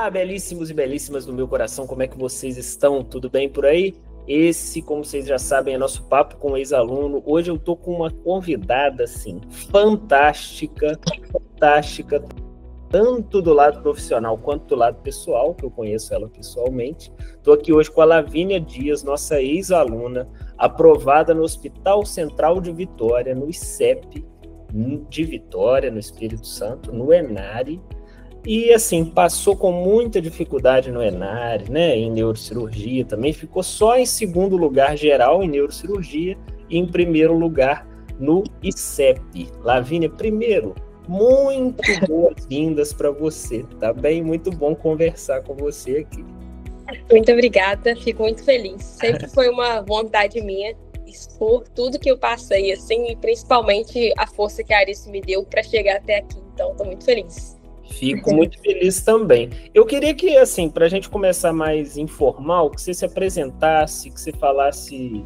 Olá, belíssimos e belíssimas do meu coração, como é que vocês estão? Tudo bem por aí? Esse, como vocês já sabem, é nosso papo com um ex-aluno. Hoje eu tô com uma convidada, assim, fantástica, fantástica, tanto do lado profissional quanto do lado pessoal, que eu conheço ela pessoalmente. Estou aqui hoje com a Lavínia Dias, nossa ex-aluna, aprovada no Hospital Central de Vitória, no ICEP de Vitória, no Espírito Santo, no ENARE. E, assim, passou com muita dificuldade no ENARE, né, em neurocirurgia também, ficou só em segundo lugar geral em neurocirurgia e em primeiro lugar no ICEP. Lavínia, primeiro, muito boas-vindas para você, tá bem? Muito bom conversar com você aqui. Muito obrigada, fico muito feliz. Sempre foi uma vontade minha expor tudo que eu passei, assim, e principalmente a força que a Arice me deu para chegar até aqui. Então, estou muito feliz. Fico muito feliz também. Eu queria que, assim, para a gente começar mais informal, que você se apresentasse, que você falasse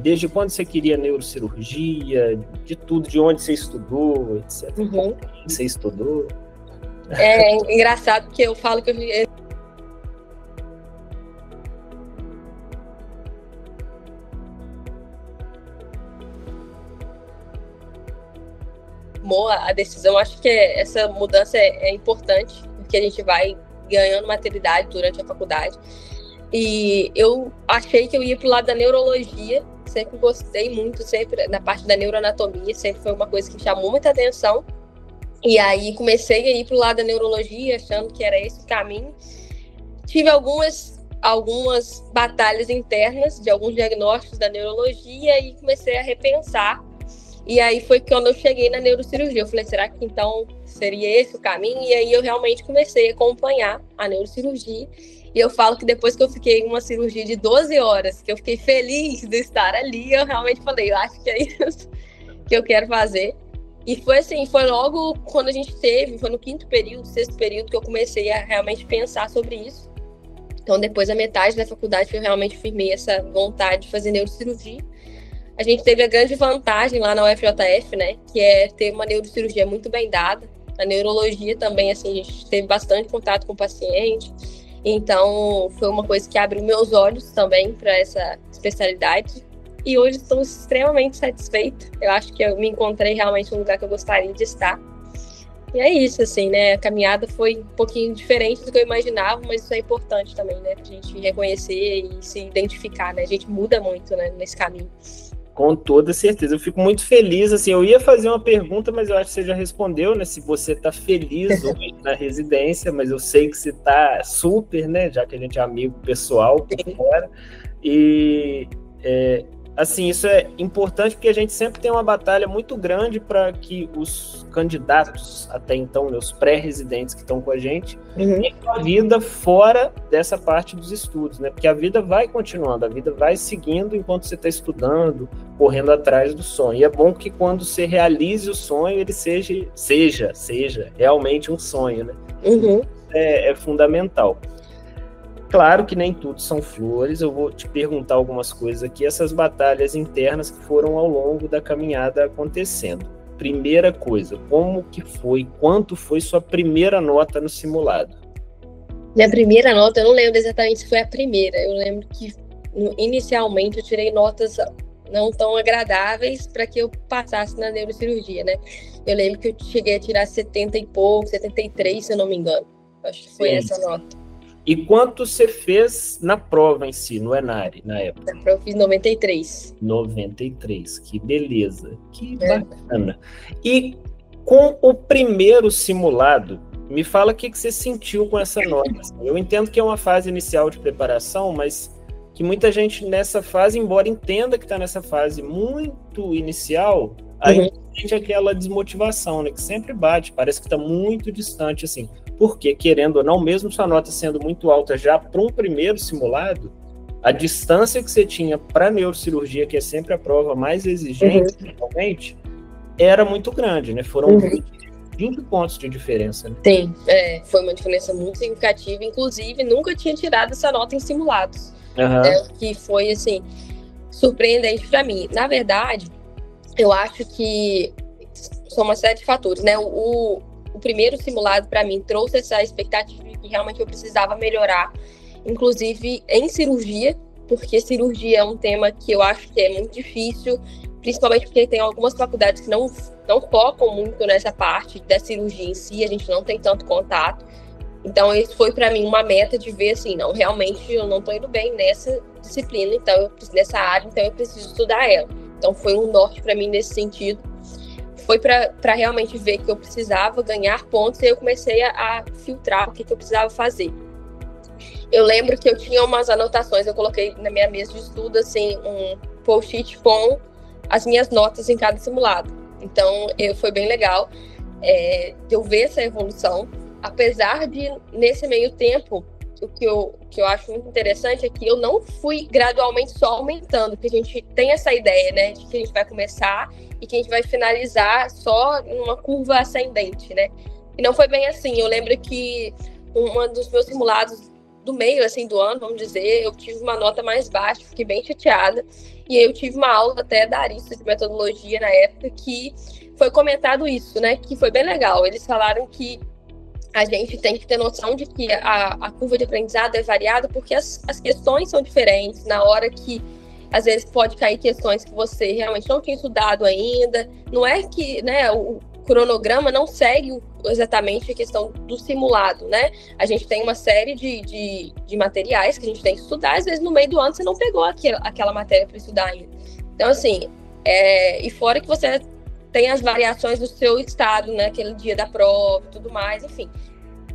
desde quando você queria neurocirurgia, de tudo, de onde você estudou, etc. Uhum. Você estudou? É engraçado porque eu falo que a decisão. Acho que essa mudança é importante, porque a gente vai ganhando maturidade durante a faculdade. E eu achei que eu ia para o lado da neurologia, sempre gostei muito, sempre na parte da neuroanatomia, sempre foi uma coisa que me chamou muita atenção. E aí comecei a ir para o lado da neurologia, achando que era esse o caminho. Tive algumas batalhas internas de alguns diagnósticos da neurologia e comecei a repensar. E aí foi quando eu cheguei na neurocirurgia. Eu falei, será que então seria esse o caminho? E aí eu realmente comecei a acompanhar a neurocirurgia. E eu falo que depois que eu fiquei em uma cirurgia de 12 horas, que eu fiquei feliz de estar ali, eu realmente falei, eu acho que é isso que eu quero fazer. E foi assim, foi logo quando a gente foi no quinto período, sexto período, que eu comecei a realmente pensar sobre isso. Então depois da metade da faculdade, eu realmente firmei essa vontade de fazer neurocirurgia. A gente teve a grande vantagem lá na UFJF, né, que é ter uma neurocirurgia muito bem dada. A neurologia também, assim, a gente teve bastante contato com o paciente. Então, foi uma coisa que abriu meus olhos também para essa especialidade. E hoje estou extremamente satisfeita. Eu acho que eu me encontrei realmente no lugar que eu gostaria de estar. E é isso, assim, né? A caminhada foi um pouquinho diferente do que eu imaginava, mas isso é importante também, né? Pra gente reconhecer e se identificar, né? A gente muda muito, né, nesse caminho. Com toda certeza, eu fico muito feliz, assim, eu ia fazer uma pergunta, mas eu acho que você já respondeu, né, se você está feliz hoje na residência, mas eu sei que você está super, né, já que a gente é amigo pessoal por fora, e, assim, isso é importante porque a gente sempre tem uma batalha muito grande para que os candidatos, até então, né, os pré-residentes que estão com a gente, tenham a vida fora dessa parte dos estudos, né, porque a vida vai continuando, a vida vai seguindo enquanto você está estudando, correndo atrás do sonho. E é bom que quando você realize o sonho, ele seja realmente um sonho, né? É fundamental. Claro que nem tudo são flores, eu vou te perguntar algumas coisas aqui, essas batalhas internas que foram ao longo da caminhada acontecendo. Primeira coisa, como que foi, quanto foi sua primeira nota no simulado? Minha primeira nota, eu não lembro exatamente se foi a primeira, eu lembro que inicialmente eu tirei notas não tão agradáveis para que eu passasse na neurocirurgia, né? Eu lembro que eu cheguei a tirar 70 e pouco, 73, se eu não me engano. Acho que foi essa nota. E quanto você fez na prova em si, no ENARE, na época? Na prova eu fiz 93. 93, que beleza, que bacana. E com o primeiro simulado, me fala o que você sentiu com essa nota. Eu entendo que é uma fase inicial de preparação, mas que muita gente nessa fase, embora entenda que está nessa fase muito inicial, aí sente aquela desmotivação, né, que sempre bate, parece que está muito distante, assim. Porque, querendo ou não, mesmo sua nota sendo muito alta já para um primeiro simulado, a distância que você tinha para a neurocirurgia, que é sempre a prova mais exigente, realmente, era muito grande, né? Foram 20 pontos de diferença. Né? Sim, foi uma diferença muito significativa. Inclusive, nunca tinha tirado essa nota em simulados. Que foi, assim, surpreendente para mim. Na verdade, eu acho que são uma série de fatores, né? o primeiro simulado para mim trouxe essa expectativa de que realmente eu precisava melhorar, inclusive em cirurgia, porque cirurgia é um tema que eu acho que é muito difícil, principalmente porque tem algumas faculdades que não focam muito nessa parte da cirurgia em si, a gente não tem tanto contato. Então, isso foi para mim uma meta de ver assim, não, realmente eu não estou indo bem nessa disciplina, nessa área, então eu preciso estudar ela. Então, foi um norte para mim nesse sentido. Foi para realmente ver que eu precisava ganhar pontos e eu comecei a filtrar o que eu precisava fazer. Eu lembro que eu tinha umas anotações, eu coloquei na minha mesa de estudo, assim, um post-it com as minhas notas em cada simulado. Então, foi bem legal de eu ver essa evolução. Apesar de, nesse meio tempo, o que eu acho muito interessante é que eu não fui gradualmente só aumentando, porque a gente tem essa ideia, né, de que a gente vai começar e que a gente vai finalizar só numa curva ascendente, né? E não foi bem assim. Eu lembro que um dos meus simulados do meio, assim, do ano, vamos dizer, eu tive uma nota mais baixa, fiquei bem chateada. E eu tive uma aula até da Arista de metodologia na época que foi comentado isso, né? Que foi bem legal. Eles falaram que a gente tem que ter noção de que a curva de aprendizado é variada porque as questões são diferentes. Na hora que, às vezes, pode cair questões que você realmente não tinha estudado ainda. Não é que, né, o cronograma não segue exatamente a questão do simulado, né? A gente tem uma série de materiais que a gente tem que estudar. Às vezes, no meio do ano, você não pegou aquela matéria para estudar ainda. Então, assim, e fora que você tem as variações do seu estado, né? Aquele dia da prova e tudo mais, enfim.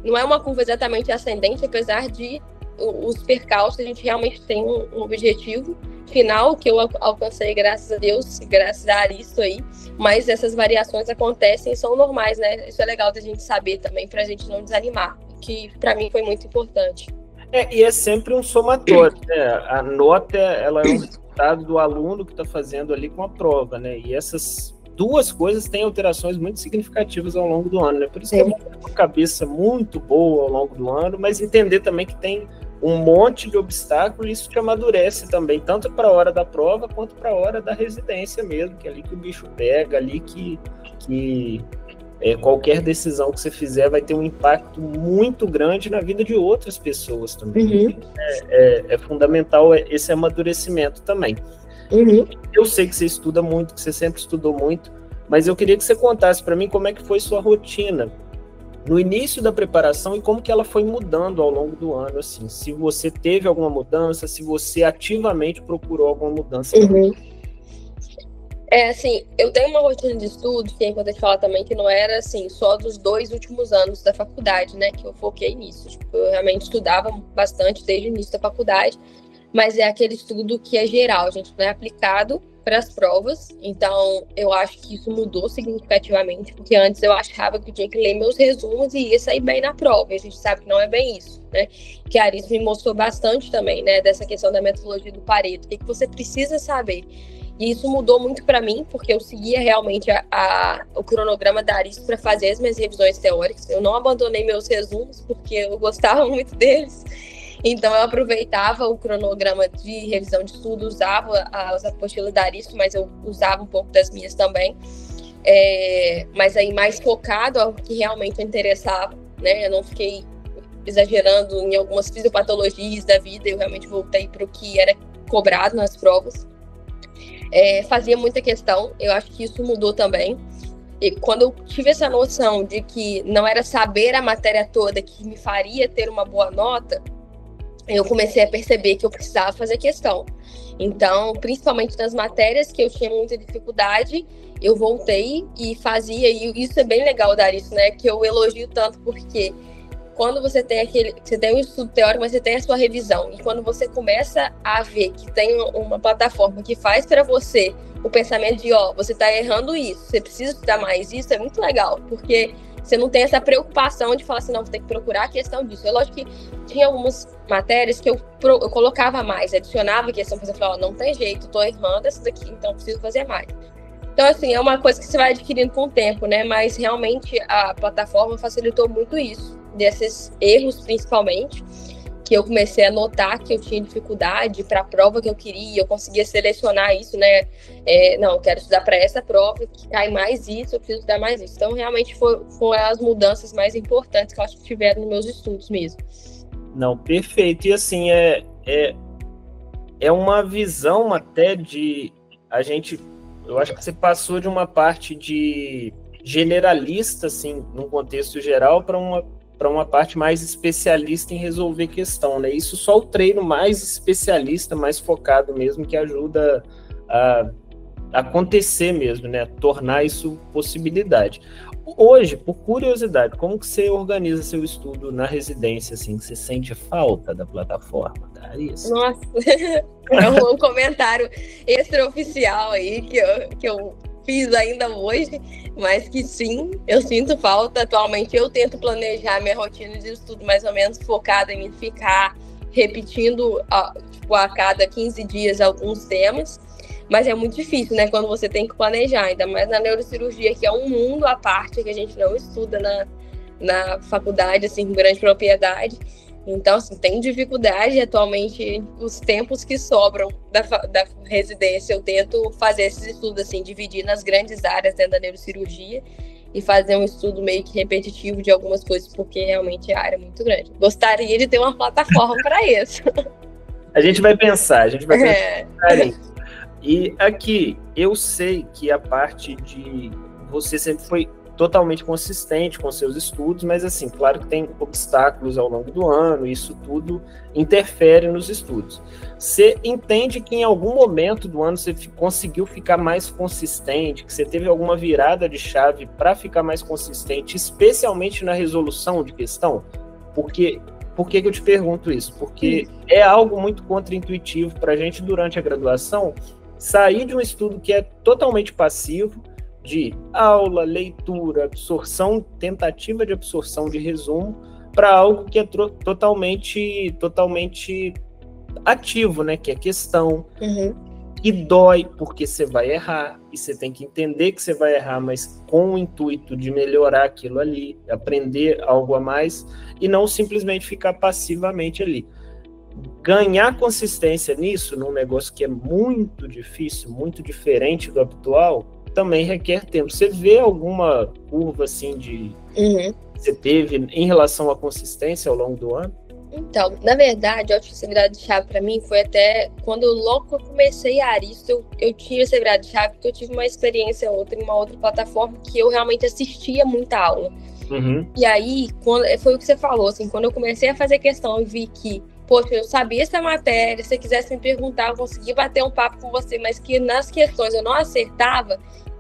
Não é uma curva exatamente ascendente, apesar de os percalços, a gente realmente tem um objetivo final que eu alcancei, graças a Deus, graças a Aristo aí, mas essas variações acontecem e são normais, né? Isso é legal da gente saber também, pra gente não desanimar, que pra mim foi muito importante. E é sempre um somatório, né? A nota, ela é um resultado do aluno que está fazendo ali com a prova, né? E essas duas coisas têm alterações muito significativas ao longo do ano, né? Por isso que é uma cabeça muito boa ao longo do ano, mas entender também que tem um monte de obstáculos e isso te amadurece também, tanto para a hora da prova quanto para a hora da residência mesmo, que é ali que o bicho pega, ali que qualquer decisão que você fizer vai ter um impacto muito grande na vida de outras pessoas também. Uhum. É fundamental esse amadurecimento também. Uhum. Eu sei que você estuda muito, que você sempre estudou muito, mas eu queria que você contasse para mim como é que foi sua rotina no início da preparação e como que ela foi mudando ao longo do ano, assim, se você teve alguma mudança, se você ativamente procurou alguma mudança. Uhum. Assim, eu tenho uma rotina de estudo, que é importante falar também, que não era, assim, só dos 2 últimos anos da faculdade, né, que eu foquei nisso. Tipo, eu realmente estudava bastante desde o início da faculdade, mas é aquele estudo que é geral, a gente não é aplicado para as provas, então eu acho que isso mudou significativamente, porque antes eu achava que eu tinha que ler meus resumos e ia sair bem na prova, e a gente sabe que não é bem isso, né? Que a Aris me mostrou bastante também, né, dessa questão da metodologia do Pareto, o que você precisa saber. E isso mudou muito para mim, porque eu seguia realmente o cronograma da Aris para fazer as minhas revisões teóricas, eu não abandonei meus resumos, porque eu gostava muito deles. Então, eu aproveitava o cronograma de revisão de estudo, usava as apostilas da Aristo, mas eu usava um pouco das minhas também. Mas aí mais focado ao que realmente me interessava, né? Eu não fiquei exagerando em algumas fisiopatologias da vida, eu realmente voltei para o que era cobrado nas provas. Fazia muita questão, eu acho que isso mudou também. E quando eu tive essa noção de que não era saber a matéria toda que me faria ter uma boa nota, eu comecei a perceber que eu precisava fazer questão. Então, principalmente nas matérias que eu tinha muita dificuldade, eu voltei e fazia, e isso é bem legal dar isso, né? Que eu elogio tanto, porque quando você tem um estudo teórico, mas você tem a sua revisão, e quando você começa a ver que tem uma plataforma que faz para você o pensamento de, você está errando isso, você precisa estudar mais isso, é muito legal, porque você não tem essa preocupação de falar assim, não, vou ter que procurar a questão disso. É lógico que tinha algumas matérias que eu colocava mais, adicionava a questão, por exemplo, não tem jeito, estou errando essa daqui, então preciso fazer mais. Então, assim, é uma coisa que você vai adquirindo com o tempo, né? Mas, realmente, a plataforma facilitou muito isso, desses erros, principalmente. que eu comecei a notar que eu tinha dificuldade para a prova que eu queria, eu conseguia selecionar isso, né? Não, eu quero estudar para essa prova, que cai mais isso, eu preciso estudar mais isso. Então, realmente, foram as mudanças mais importantes que eu acho que tiveram nos meus estudos mesmo. Não, perfeito. E assim, é uma visão até de a gente... Eu acho que você passou de uma parte de generalista, assim, num contexto geral, para uma parte mais especialista em resolver questão, né? Isso só o treino mais especialista, mais focado mesmo, que ajuda a acontecer mesmo, né? Tornar isso possibilidade. Hoje, por curiosidade, como que você organiza seu estudo na residência, assim? Você sente falta da plataforma, tá? Isso. Nossa, é um comentário extraoficial aí que eu fiz ainda hoje, mas que sim, eu sinto falta. Atualmente eu tento planejar minha rotina de estudo mais ou menos focada em ficar repetindo a cada 15 dias alguns temas, mas é muito difícil, né, quando você tem que planejar, ainda mais na neurocirurgia, que é um mundo à parte que a gente não estuda na faculdade, assim, com grande propriedade. Então, assim, tem dificuldade. Atualmente, os tempos que sobram da residência, eu tento fazer esses estudos, assim, dividir nas grandes áreas dentro da neurocirurgia e fazer um estudo meio que repetitivo de algumas coisas, porque realmente a área é muito grande. Gostaria de ter uma plataforma para isso. A gente vai pensar nisso. E aqui, eu sei que a parte de... Você sempre foi totalmente consistente com seus estudos, mas assim, claro que tem obstáculos ao longo do ano, isso tudo interfere nos estudos. Você entende que em algum momento do ano você conseguiu ficar mais consistente, que você teve alguma virada de chave para ficar mais consistente, especialmente na resolução de questão? Por que eu te pergunto isso? Porque é algo muito contraintuitivo para a gente durante a graduação sair de um estudo que é totalmente passivo, de aula, leitura, absorção, tentativa de absorção de resumo, para algo que é totalmente ativo, né? Que é questão. E dói, porque você vai errar, e você tem que entender que você vai errar, mas com o intuito de melhorar aquilo ali, aprender algo a mais, e não simplesmente ficar passivamente ali. Ganhar consistência nisso, num negócio que é muito difícil, muito diferente do habitual, também requer tempo. Você vê alguma curva assim você teve em relação à consistência ao longo do ano? Então, na verdade, a última virada de chave para mim foi até quando logo eu comecei a Aristo, eu tive essa virada de chave porque eu tive uma experiência em uma outra plataforma que eu realmente assistia muita aula. E aí, foi o que você falou, assim, quando eu comecei a fazer questão e vi que, poxa, eu sabia essa matéria, se você quisesse me perguntar, eu conseguia bater um papo com você, mas que nas questões eu não acertava,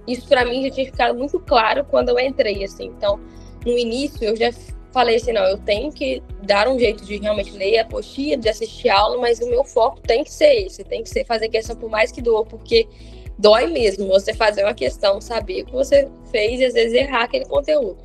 isso para mim já tinha ficado muito claro quando eu entrei, assim. Então, no início, eu já falei assim, não, eu tenho que dar um jeito de realmente ler a apostila, de assistir a aula, mas o meu foco tem que ser esse, tem que ser fazer questão por mais que doa, porque dói mesmo você fazer uma questão, saber o que você fez e às vezes errar aquele conteúdo.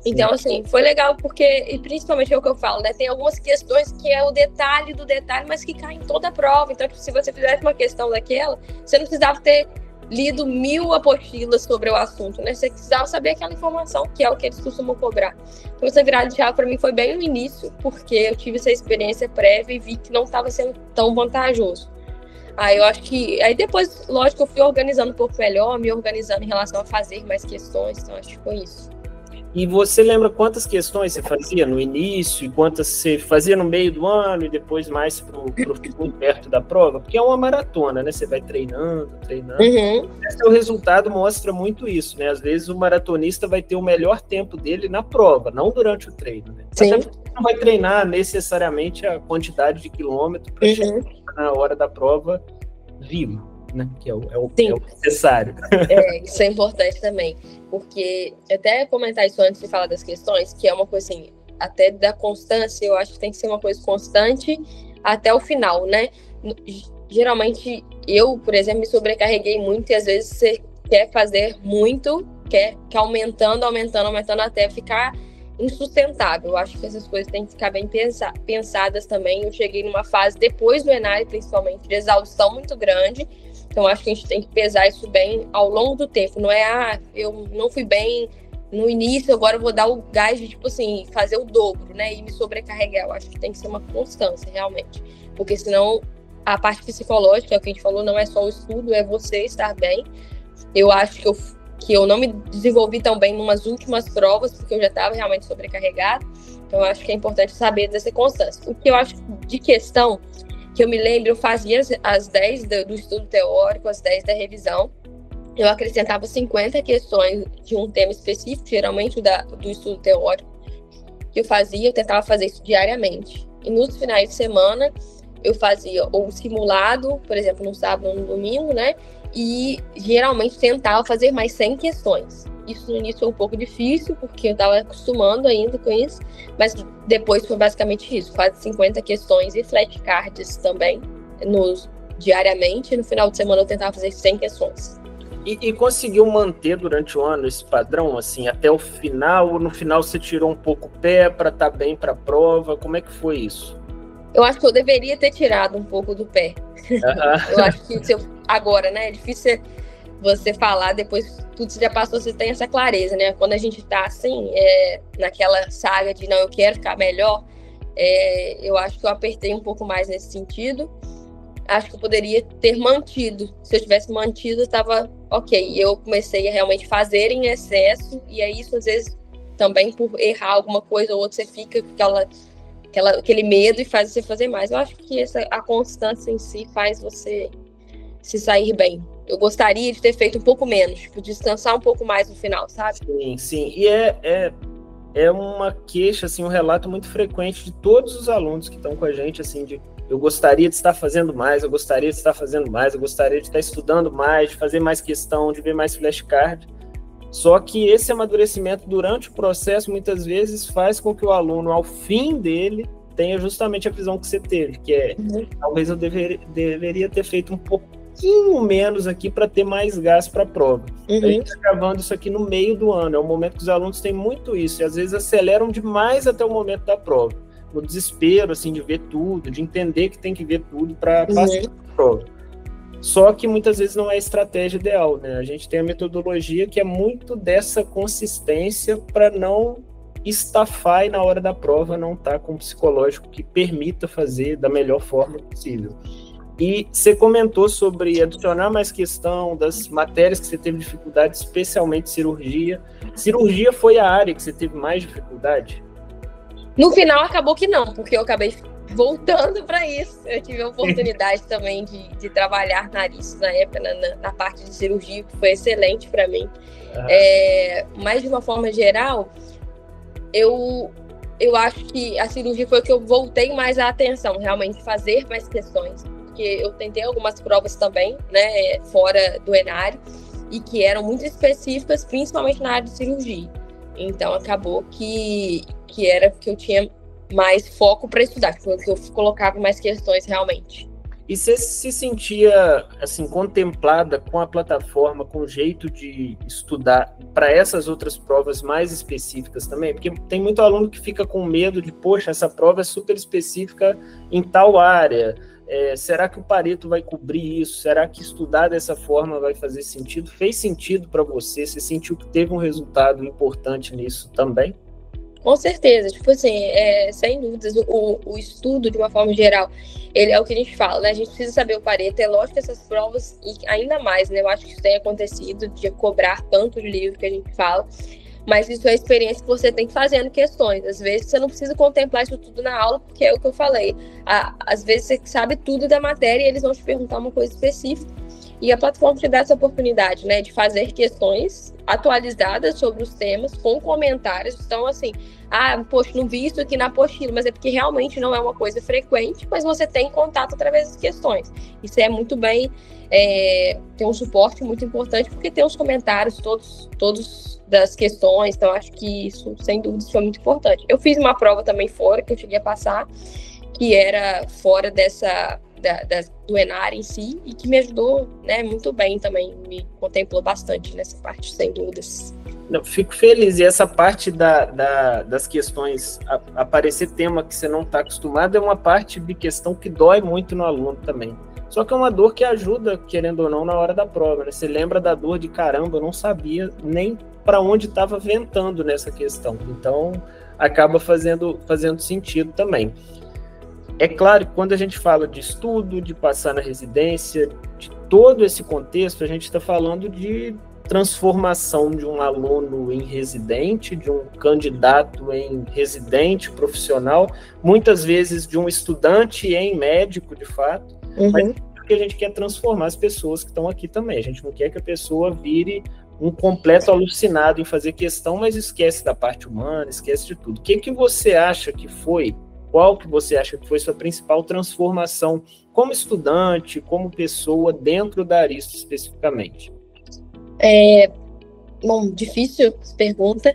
Então, assim, foi legal porque, e principalmente é o que eu falo, né? Tem algumas questões que é o detalhe do detalhe, mas que caem em toda a prova. Então, se você fizesse uma questão daquela, você não precisava ter lido 1000 apostilas sobre o assunto, né? Você precisava saber aquela informação, que é o que eles costumam cobrar. Então, essa virada de chave para mim foi bem no início, porque eu tive essa experiência prévia e vi que não estava sendo tão vantajoso. Aí eu acho que... Aí depois, lógico, eu fui organizando um pouco melhor, me organizando em relação a fazer mais questões, então acho que foi isso. E você lembra quantas questões você fazia no início e quantas você fazia no meio do ano e depois mais pro fim, perto da prova? Porque é uma maratona, né? Você vai treinando. O resultado mostra muito isso, né? Às vezes o maratonista vai ter o melhor tempo dele na prova, não durante o treino, né? Sim. Você não vai treinar necessariamente a quantidade de quilômetros para chegar na hora da prova vivo. Né? Que é o necessário. Isso é importante também, porque até comentar isso antes de falar das questões, que é uma coisa assim, até da constância, eu acho que tem que ser uma coisa constante até o final, né? Geralmente, eu, por exemplo, me sobrecarreguei muito e às vezes você quer fazer muito, quer aumentando até ficar insustentável. Eu acho que essas coisas têm que ficar bem pensadas também. Eu cheguei numa fase, depois do ENARE, principalmente, de exaustão muito grande. Então, acho que a gente tem que pesar isso bem ao longo do tempo. Não é, eu não fui bem no início, agora eu vou dar o gás de, tipo assim, fazer o dobro, né? E me sobrecarregar. Eu acho que tem que ser uma constância, realmente. Porque senão, a parte psicológica, é o que a gente falou, não é só o estudo, é você estar bem. Eu acho que eu não me desenvolvi tão bem em umas últimas provas, porque eu já estava realmente sobrecarregada. Então, eu acho que é importante saber dessa constância. O que eu acho de questão, que eu me lembro, eu fazia as 10 do estudo teórico, as 10 da revisão. Eu acrescentava 50 questões de um tema específico, geralmente do estudo teórico, que eu fazia, eu tentava fazer isso diariamente. E nos finais de semana, eu fazia ou simulado, por exemplo, no sábado ou no domingo, né? E geralmente tentava fazer mais 100 questões. Isso no início foi um pouco difícil, porque eu estava acostumando ainda com isso, mas depois foi basicamente isso, quase 50 questões e flashcards também, diariamente. No final de semana eu tentava fazer 100 questões. E conseguiu manter durante o ano esse padrão, assim, até o final? Ou no final você tirou um pouco o pé para estar bem para a prova? Como é que foi isso? Eu acho que eu deveria ter tirado um pouco do pé. Eu acho que agora, né, é difícil você falar, depois tudo que já passou, você tem essa clareza, né? Quando a gente tá assim, naquela saga de não, eu quero ficar melhor, eu acho que eu apertei um pouco mais nesse sentido. Acho que eu poderia ter mantido. Se eu tivesse mantido, estava ok. Eu comecei a realmente fazer em excesso, e aí isso, às vezes, também por errar alguma coisa ou outra, você fica com aquele medo e faz você fazer mais. Eu acho que a constância em si faz você se sair bem. Eu gostaria de ter feito um pouco menos, tipo, descansar um pouco mais no final, sabe? Sim, sim. E é uma queixa, assim, um relato muito frequente de todos os alunos que estão com a gente, assim, de eu gostaria de estar fazendo mais, eu gostaria de estar fazendo mais, eu gostaria de estar estudando mais, de fazer mais questão, de ver mais flashcard. Só que esse amadurecimento durante o processo, muitas vezes, faz com que o aluno, ao fim dele, tenha justamente a visão que você teve, que é, talvez eu deveria ter feito um pouquinho menos aqui para ter mais gás para a prova. A gente está gravando isso aqui no meio do ano, é um momento que os alunos têm muito isso, e às vezes aceleram demais até o momento da prova. No desespero, assim, de ver tudo, de entender que tem que ver tudo para passar a prova. Só que muitas vezes não é a estratégia ideal, né? A gente tem a metodologia que é muito dessa consistência para não estafar e na hora da prova não estar com um psicológico que permita fazer da melhor forma possível. E você comentou sobre adicionar mais questão das matérias que você teve dificuldade, especialmente cirurgia. Cirurgia foi a área que você teve mais dificuldade? No final, acabou que não, porque eu acabei voltando para isso. Eu tive a oportunidade também de trabalhar nariz na época, na parte de cirurgia, que foi excelente para mim. Mas, de uma forma geral, eu acho que a cirurgia foi o que eu voltei mais a atenção, realmente fazer mais questões. Porque eu tentei algumas provas também, né, fora do enário, e que eram muito específicas, principalmente na área de cirurgia. Então, acabou que era que eu tinha mais foco para estudar, que eu colocava mais questões realmente. E você se sentia, assim, contemplada com a plataforma, com o jeito de estudar para essas outras provas mais específicas também? Porque tem muito aluno que fica com medo de, poxa, essa prova é super específica em tal área, será que o Pareto vai cobrir isso? Será que estudar dessa forma vai fazer sentido? Fez sentido para você? Você sentiu que teve um resultado importante nisso também? Com certeza, tipo assim, sem dúvidas, o estudo, de uma forma geral, ele é o que a gente fala, né? A gente precisa saber o Pareto, é lógico que essas provas, e ainda mais, né? Eu acho que isso tem acontecido, de cobrar tanto de livro que a gente fala, mas isso é a experiência que você tem fazendo questões. Às vezes você não precisa contemplar isso tudo na aula, porque é o que eu falei. Às vezes você sabe tudo da matéria e eles vão te perguntar uma coisa específica. E a plataforma te dá essa oportunidade, né, de fazer questões atualizadas sobre os temas, com comentários. Então, assim, poxa, não vi isso aqui na apostila, mas é porque realmente não é uma coisa frequente, mas você tem contato através das questões. Isso é muito bem, tem um suporte muito importante, porque tem os comentários todos das questões, então acho que isso, sem dúvida, foi muito importante. Eu fiz uma prova também fora, que eu cheguei a passar, que era fora do ENAR em si, e que me ajudou, né, muito bem também, me contemplou bastante nessa parte, sem dúvidas. Não, fico feliz, e essa parte das questões, aparecer tema que você não está acostumado, é uma parte de questão que dói muito no aluno também. Só que é uma dor que ajuda, querendo ou não, na hora da prova, né? Você lembra da dor de caramba, eu não sabia nem para onde estava ventando nessa questão. Então, acaba fazendo sentido também. É claro que quando a gente fala de estudo, de passar na residência, de todo esse contexto, a gente está falando de transformação de um aluno em residente, de um candidato em residente profissional, muitas vezes de um estudante em médico, de fato, mas porque a gente quer transformar as pessoas que estão aqui também. A gente não quer que a pessoa vire um completo alucinado em fazer questão, mas esquece da parte humana, esquece de tudo. O que você acha que foi? Qual que você acha que foi sua principal transformação como estudante, como pessoa dentro da Aristo especificamente? Bom, difícil essa pergunta.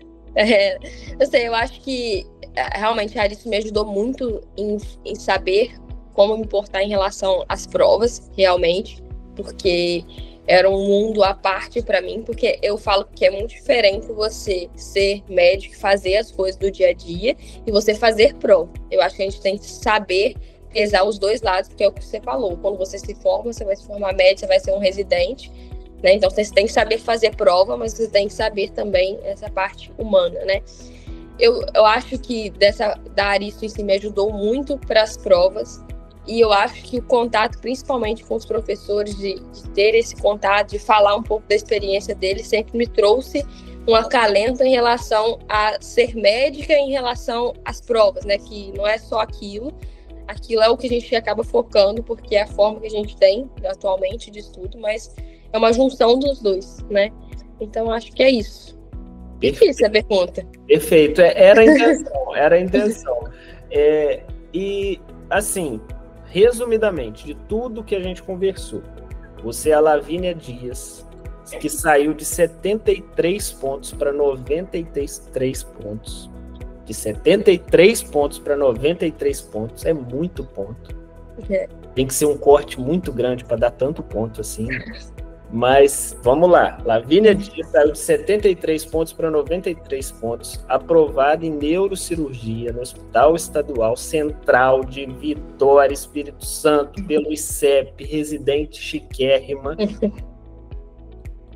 Eu acho que realmente a Aristo me ajudou muito em saber como me portar em relação às provas, realmente, porque era um mundo à parte para mim, porque eu falo que é muito diferente você ser médico e fazer as coisas do dia a dia e você fazer prova. Eu acho que a gente tem que saber pesar os dois lados, porque é o que você falou. Quando você se forma, você vai se formar médico, você vai ser um residente, né? Então você tem que saber fazer prova, mas você tem que saber também essa parte humana, né? Eu acho que da Aristo em si me ajudou muito para as provas. E eu acho que o contato, principalmente com os professores, de ter esse contato, de falar um pouco da experiência deles, sempre me trouxe um acalento em relação a ser médica, em relação às provas, né? Que não é só aquilo é o que a gente acaba focando, porque é a forma que a gente tem atualmente de estudo, mas é uma junção dos dois, né? Então, acho que é isso. Difícil a pergunta. Perfeito, era a intenção. E, assim, resumidamente, de tudo que a gente conversou, você é a Lavínia Dias, que saiu de 73 pontos para 93 pontos. De 73 pontos para 93 pontos é muito ponto. Tem que ser um corte muito grande para dar tanto ponto assim. Mas vamos lá. Lavínia Dias saiu de 73 pontos para 93 pontos, aprovada em neurocirurgia no Hospital Estadual Central de Vitória, Espírito Santo, pelo ICEP, residente chiquérrima.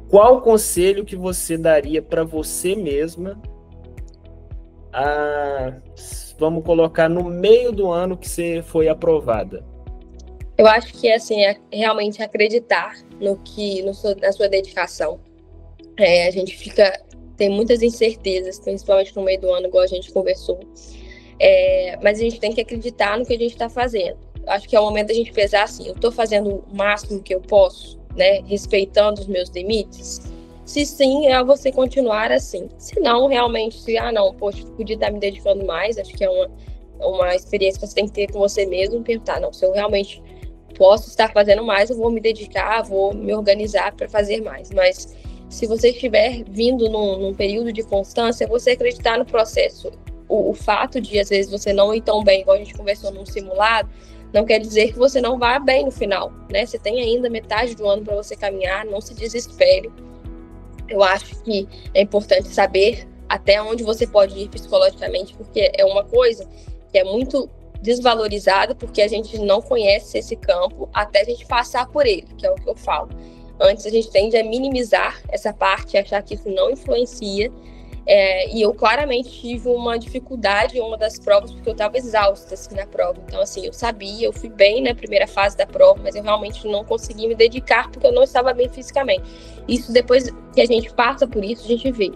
Qual conselho que você daria para você mesma vamos colocar no meio do ano que você foi aprovada? Eu acho que assim, é realmente acreditar na sua dedicação. A gente tem muitas incertezas, principalmente no meio do ano, igual a gente conversou. Mas a gente tem que acreditar no que a gente está fazendo. Eu acho que é o momento da gente pensar assim, eu estou fazendo o máximo que eu posso, né, respeitando os meus limites? Se sim, é você continuar assim. Se não, realmente, poxa, podia estar me dedicando mais, acho que é uma experiência que você tem que ter com você mesmo, e perguntar, não, se eu realmente posso estar fazendo mais, eu vou me dedicar, vou me organizar para fazer mais. Mas se você estiver vindo num período de constância, você acreditar no processo. O fato de, às vezes, você não ir tão bem, igual a gente conversou num simulado, não quer dizer que você não vá bem no final, né? Você tem ainda metade do ano para você caminhar, não se desespere. Eu acho que é importante saber até onde você pode ir psicologicamente, porque é uma coisa que é muito desvalorizada, porque a gente não conhece esse campo até a gente passar por ele, que é o que eu falo. Antes a gente tende a minimizar essa parte, achar que isso não influencia, e eu claramente tive uma dificuldade em uma das provas, porque eu estava exausta assim, na prova. Então, assim, eu fui bem na primeira fase da prova, mas eu realmente não consegui me dedicar porque eu não estava bem fisicamente. Isso, depois que a gente passa por isso, a gente vê.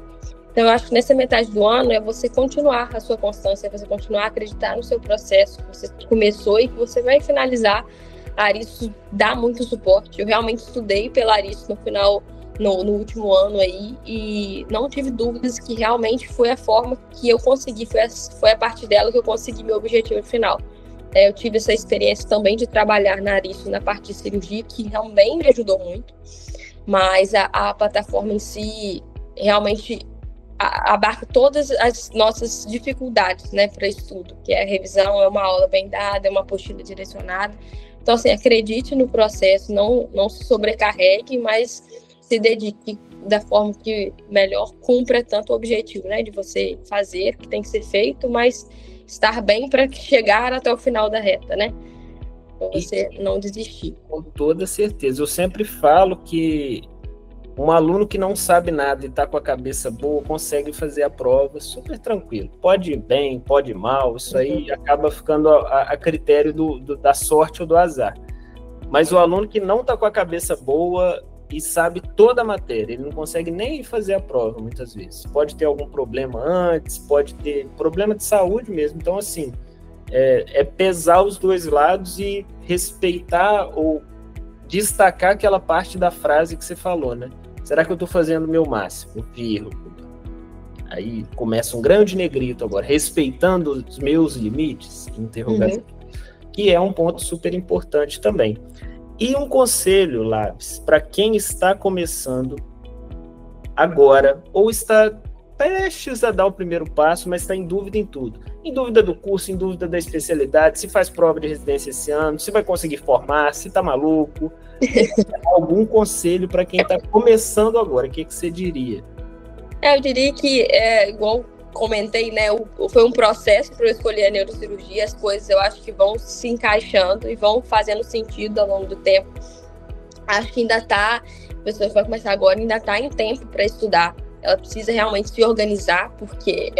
Então, eu acho que nessa metade do ano é você continuar a sua constância, é você continuar a acreditar no seu processo que você começou e que você vai finalizar. A Aristo dá muito suporte. Eu realmente estudei pela Aristo no último ano aí, e não tive dúvidas que realmente foi a forma que eu consegui, foi a partir dela que eu consegui meu objetivo final. Eu tive essa experiência também de trabalhar na Aristo na parte de cirurgia, que também me ajudou muito, mas a plataforma em si realmente abarca todas as nossas dificuldades, né, para estudo, que é a revisão, é uma aula bem dada, é uma apostila direcionada. Então, assim, acredite no processo, não se sobrecarregue, mas se dedique da forma que melhor cumpra tanto o objetivo, né, de você fazer o que tem que ser feito, mas estar bem para chegar até o final da reta, né? Pra você não desistir. Com toda certeza. Eu sempre falo que Um aluno que não sabe nada e está com a cabeça boa consegue fazer a prova super tranquilo. Pode ir bem, pode ir mal, isso aí acaba ficando a critério da sorte ou do azar. Mas o aluno que não está com a cabeça boa e sabe toda a matéria, ele não consegue nem fazer a prova muitas vezes. Pode ter algum problema antes, pode ter problema de saúde mesmo. Então, assim, é pesar os dois lados e respeitar ou destacar aquela parte da frase que você falou, né? Será que eu estou fazendo o meu máximo? Vírgula. Aí começa um grande negrito agora, respeitando os meus limites? Interrogação. Que é um ponto super importante também. E um conselho, Labs, para quem está começando agora, ou está prestes a dar o primeiro passo, mas está em dúvida em tudo. Em dúvida do curso, em dúvida da especialidade, se faz prova de residência esse ano, se vai conseguir formar, se está maluco. Algum conselho para quem está começando agora, o que você diria? Eu diria que, igual comentei, né, foi um processo para eu escolher a neurocirurgia, as coisas eu acho que vão se encaixando e vão fazendo sentido ao longo do tempo. Acho que ainda está, a pessoa que vai começar agora ainda está em tempo para estudar. Ela precisa realmente se organizar, porque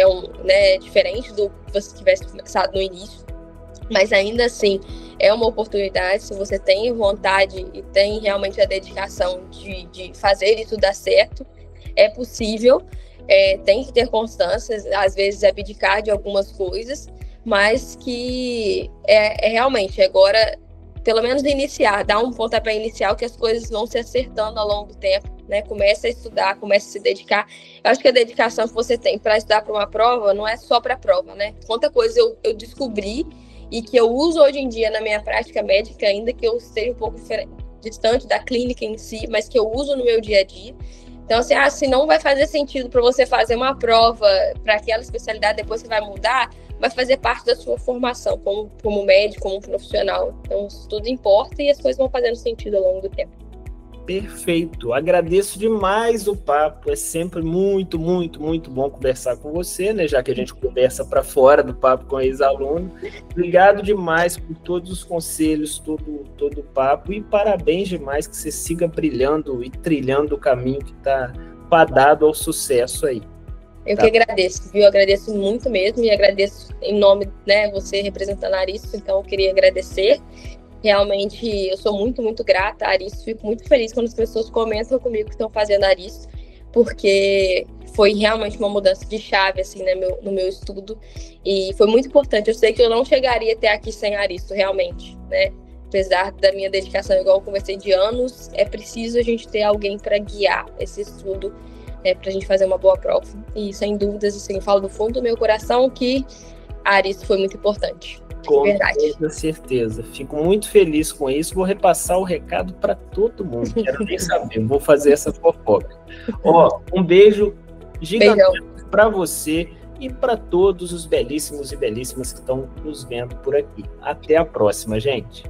é diferente do que você tivesse começado no início, mas ainda assim é uma oportunidade. Se você tem vontade e tem realmente a dedicação de fazer isso dar certo, é possível. Tem que ter constância, às vezes abdicar de algumas coisas, mas que realmente agora, pelo menos iniciar, dar um pontapé inicial que as coisas vão se acertando ao longo do tempo, né? Começa a estudar, começa a se dedicar. Eu acho que a dedicação que você tem para estudar para uma prova não é só para a prova, né? Quanta coisa eu descobri e que eu uso hoje em dia na minha prática médica, ainda que eu esteja um pouco distante da clínica em si, mas que eu uso no meu dia a dia. Então, assim, se não vai fazer sentido para você fazer uma prova para aquela especialidade, depois você vai mudar, vai fazer parte da sua formação como médico, como profissional. Então, isso tudo importa e as coisas vão fazendo sentido ao longo do tempo. Perfeito. Agradeço demais o papo. É sempre muito, muito, muito bom conversar com você, né? Já que a gente conversa para fora do papo com ex-aluno. Obrigado demais por todos os conselhos, todo o papo. E parabéns demais que você siga brilhando e trilhando o caminho que está fadado ao sucesso aí. Eu que agradeço, viu? Eu agradeço muito mesmo e agradeço em nome, né, você representando a Aristo, então eu queria agradecer. Realmente, eu sou muito, muito grata a Aristo. Fico muito feliz quando as pessoas comentam comigo que estão fazendo Aristo, porque foi realmente uma mudança de chave, assim, né, no meu estudo. E foi muito importante. Eu sei que eu não chegaria até aqui sem Aristo, realmente, né? Apesar da minha dedicação, igual eu conversei, de anos, é preciso a gente ter alguém para guiar esse estudo, para a gente fazer uma boa prova. E, sem dúvidas, assim, eu falo do fundo do meu coração que Aristo foi muito importante. Com toda certeza. Fico muito feliz com isso. Vou repassar o recado para todo mundo. Quero nem saber. Vou fazer essa fofoca. Um beijo gigantesco para você e para todos os belíssimos e belíssimas que estão nos vendo por aqui. Até a próxima, gente.